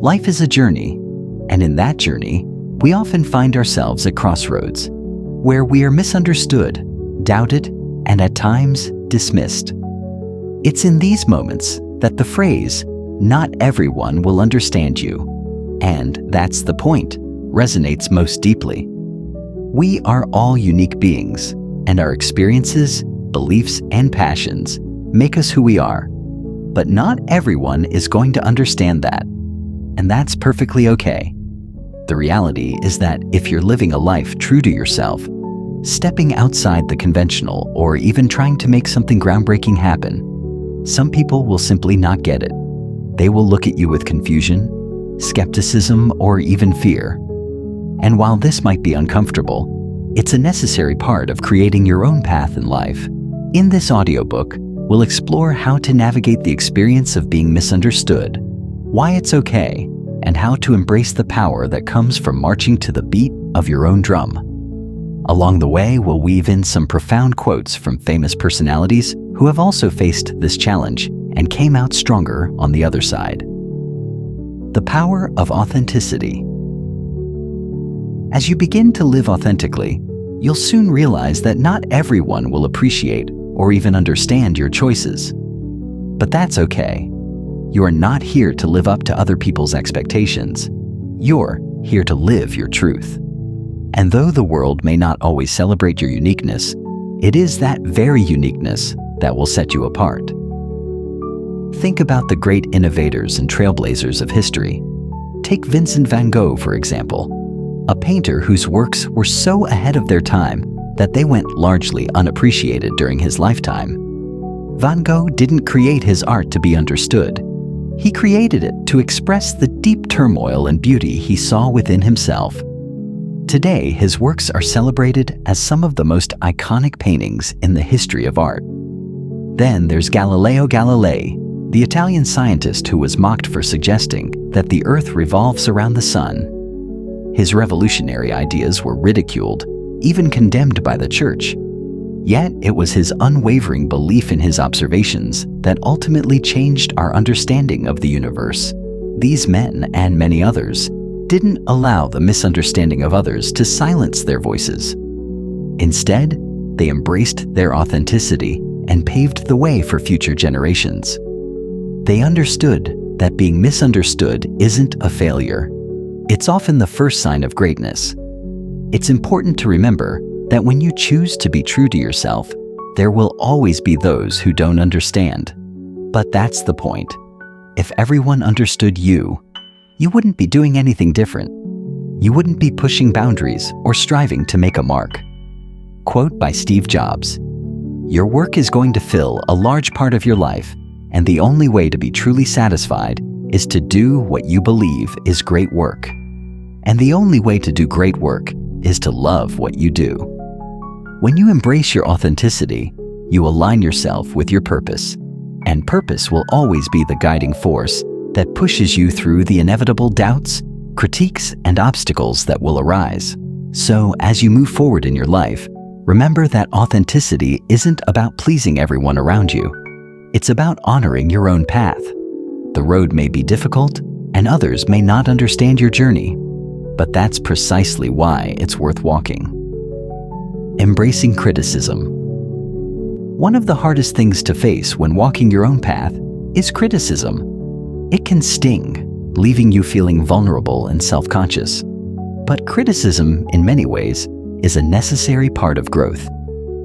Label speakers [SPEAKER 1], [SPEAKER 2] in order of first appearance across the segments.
[SPEAKER 1] Life is a journey, and in that journey, we often find ourselves at crossroads, where we are misunderstood, doubted, and at times dismissed. It's in these moments that the phrase, "not everyone will understand you," and that's the point, resonates most deeply. We are all unique beings, and our experiences, beliefs, and passions make us who we are. But not everyone is going to understand that, and that's perfectly okay. The reality is that if you're living a life true to yourself, stepping outside the conventional or even trying to make something groundbreaking happen, some people will simply not get it. They will look at you with confusion, skepticism, or even fear. And while this might be uncomfortable, it's a necessary part of creating your own path in life. In this audiobook, we'll explore how to navigate the experience of being misunderstood, why it's okay, and how to embrace the power that comes from marching to the beat of your own drum. Along the way, we'll weave in some profound quotes from famous personalities who have also faced this challenge and came out stronger on the other side. The power of authenticity. As you begin to live authentically, you'll soon realize that not everyone will appreciate or even understand your choices. But that's okay. You are not here to live up to other people's expectations. You're here to live your truth. And though the world may not always celebrate your uniqueness, it is that very uniqueness that will set you apart. Think about the great innovators and trailblazers of history. Take Vincent van Gogh, for example, a painter whose works were so ahead of their time that they went largely unappreciated during his lifetime. Van Gogh didn't create his art to be understood. He created it to express the deep turmoil and beauty he saw within himself. Today, his works are celebrated as some of the most iconic paintings in the history of art. Then there's Galileo Galilei, the Italian scientist who was mocked for suggesting that the Earth revolves around the sun. His revolutionary ideas were ridiculed, even condemned by the church. Yet it was his unwavering belief in his observations that ultimately changed our understanding of the universe. These men, and many others, didn't allow the misunderstanding of others to silence their voices. Instead, they embraced their authenticity and paved the way for future generations. They understood that being misunderstood isn't a failure. It's often the first sign of greatness. It's important to remember that when you choose to be true to yourself, there will always be those who don't understand. But that's the point. If everyone understood you, you wouldn't be doing anything different. You wouldn't be pushing boundaries or striving to make a mark. Quote by Steve Jobs: "Your work is going to fill a large part of your life, and the only way to be truly satisfied is to do what you believe is great work. And the only way to do great work is to love what you do." When you embrace your authenticity, you align yourself with your purpose, and purpose will always be the guiding force that pushes you through the inevitable doubts, critiques, and obstacles that will arise. So, as you move forward in your life, remember that authenticity isn't about pleasing everyone around you. It's about honoring your own path. The road may be difficult, and others may not understand your journey, but that's precisely why it's worth walking. Embracing criticism. One of the hardest things to face when walking your own path is criticism. It can sting, leaving you feeling vulnerable and self-conscious. But criticism, in many ways, is a necessary part of growth.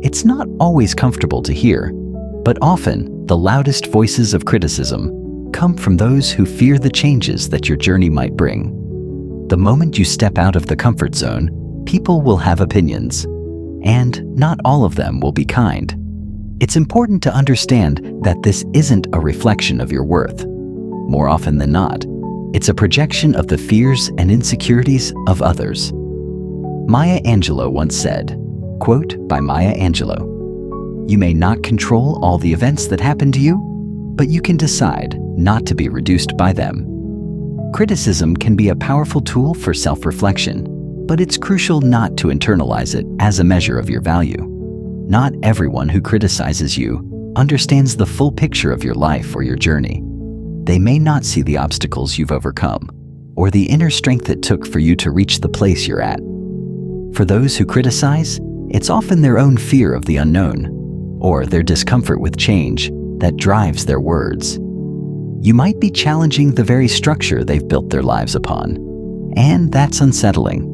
[SPEAKER 1] It's not always comfortable to hear, but often the loudest voices of criticism come from those who fear the changes that your journey might bring. The moment you step out of the comfort zone, people will have opinions, and not all of them will be kind. It's important to understand that this isn't a reflection of your worth. More often than not, it's a projection of the fears and insecurities of others. Maya Angelou once said, quote by Maya Angelou, "You may not control all the events that happen to you, but you can decide not to be reduced by them." Criticism can be a powerful tool for self-reflection, but it's crucial not to internalize it as a measure of your value. Not everyone who criticizes you understands the full picture of your life or your journey. They may not see the obstacles you've overcome, or the inner strength it took for you to reach the place you're at. For those who criticize, it's often their own fear of the unknown, or their discomfort with change, that drives their words. You might be challenging the very structure they've built their lives upon, and that's unsettling.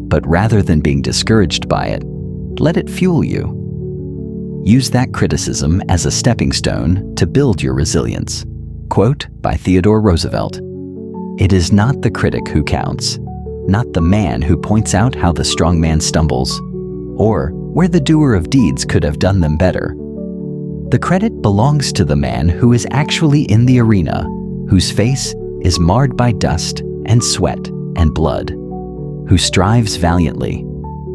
[SPEAKER 1] But rather than being discouraged by it, let it fuel you. Use that criticism as a stepping stone to build your resilience. Quote by Theodore Roosevelt: "It is not the critic who counts, not the man who points out how the strong man stumbles, or where the doer of deeds could have done them better. The credit belongs to the man who is actually in the arena, whose face is marred by dust and sweat and blood, who strives valiantly,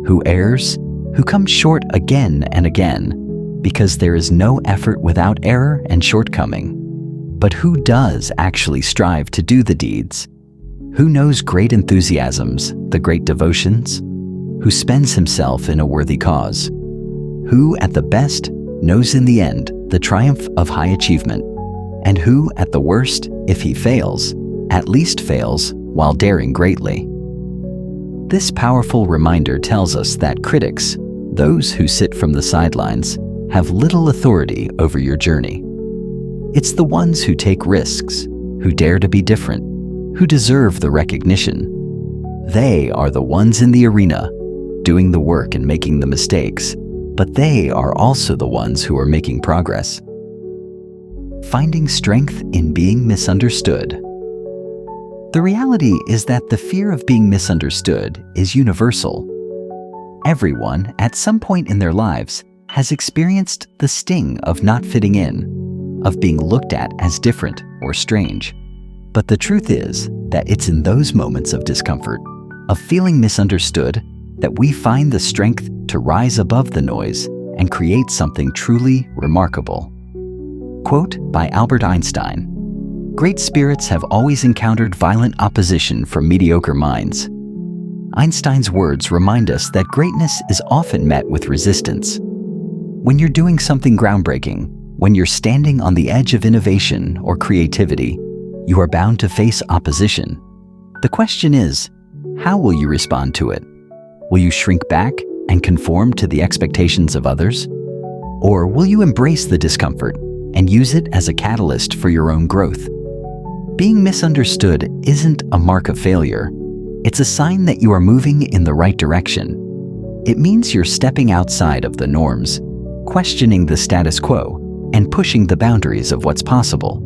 [SPEAKER 1] who errs, who comes short again and again, because there is no effort without error and shortcoming, but who does actually strive to do the deeds, who knows great enthusiasms, the great devotions, who spends himself in a worthy cause, who at the best knows in the end the triumph of high achievement, and who at the worst, if he fails, at least fails while daring greatly." This powerful reminder tells us that critics, those who sit from the sidelines, have little authority over your journey. It's the ones who take risks, who dare to be different, who deserve the recognition. They are the ones in the arena, doing the work and making the mistakes, but they are also the ones who are making progress. Finding strength in being misunderstood. The reality is that the fear of being misunderstood is universal. Everyone, at some point in their lives, has experienced the sting of not fitting in, of being looked at as different or strange. But the truth is that it's in those moments of discomfort, of feeling misunderstood, that we find the strength to rise above the noise and create something truly remarkable. Quote by Albert Einstein: "Great spirits have always encountered violent opposition from mediocre minds." Einstein's words remind us that greatness is often met with resistance. When you're doing something groundbreaking, when you're standing on the edge of innovation or creativity, you are bound to face opposition. The question is, how will you respond to it? Will you shrink back and conform to the expectations of others? Or will you embrace the discomfort and use it as a catalyst for your own growth? Being misunderstood isn't a mark of failure. It's a sign that you are moving in the right direction. It means you're stepping outside of the norms, questioning the status quo, and pushing the boundaries of what's possible.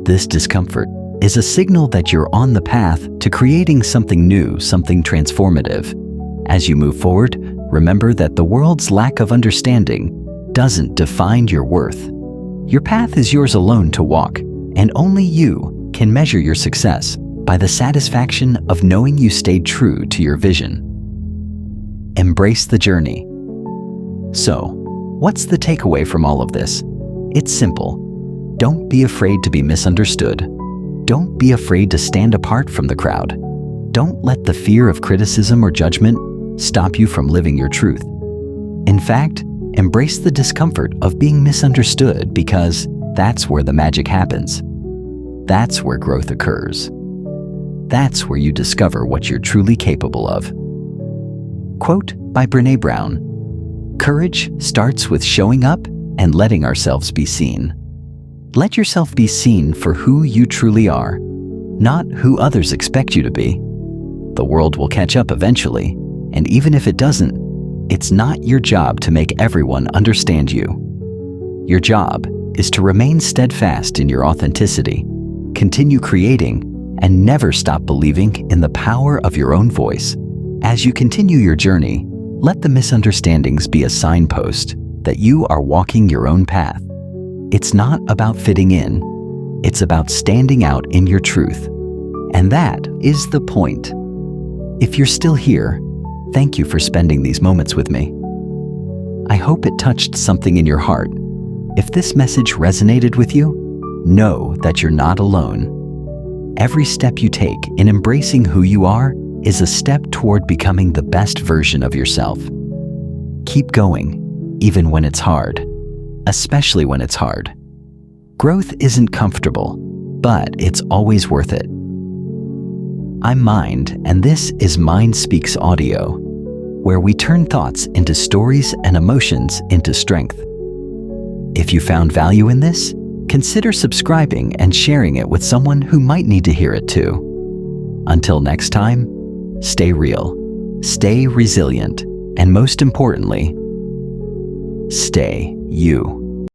[SPEAKER 1] This discomfort is a signal that you're on the path to creating something new, something transformative. As you move forward, remember that the world's lack of understanding doesn't define your worth. Your path is yours alone to walk, and only you can measure your success by the satisfaction of knowing you stayed true to your vision. Embrace the journey. So, what's the takeaway from all of this? It's simple. Don't be afraid to be misunderstood. Don't be afraid to stand apart from the crowd. Don't let the fear of criticism or judgment stop you from living your truth. In fact, embrace the discomfort of being misunderstood, because that's where the magic happens. That's where growth occurs. That's where you discover what you're truly capable of. Quote by Brené Brown: "Courage starts with showing up and letting ourselves be seen." Let yourself be seen for who you truly are, not who others expect you to be. The world will catch up eventually, and even if it doesn't, it's not your job to make everyone understand you. Your job is to remain steadfast in your authenticity, continue creating, and never stop believing in the power of your own voice. As you continue your journey, let the misunderstandings be a signpost that you are walking your own path. It's not about fitting in, it's about standing out in your truth. And that is the point. If you're still here, thank you for spending these moments with me. I hope it touched something in your heart. If this message resonated with you, know that you're not alone. Every step you take in embracing who you are is a step toward becoming the best version of yourself. Keep going, even when it's hard, especially when it's hard. Growth isn't comfortable, but it's always worth it. I'm Mind, and this is Mind Speaks Audio, where we turn thoughts into stories and emotions into strength. If you found value in this, consider subscribing and sharing it with someone who might need to hear it too. Until next time, stay real, stay resilient, and most importantly, stay you.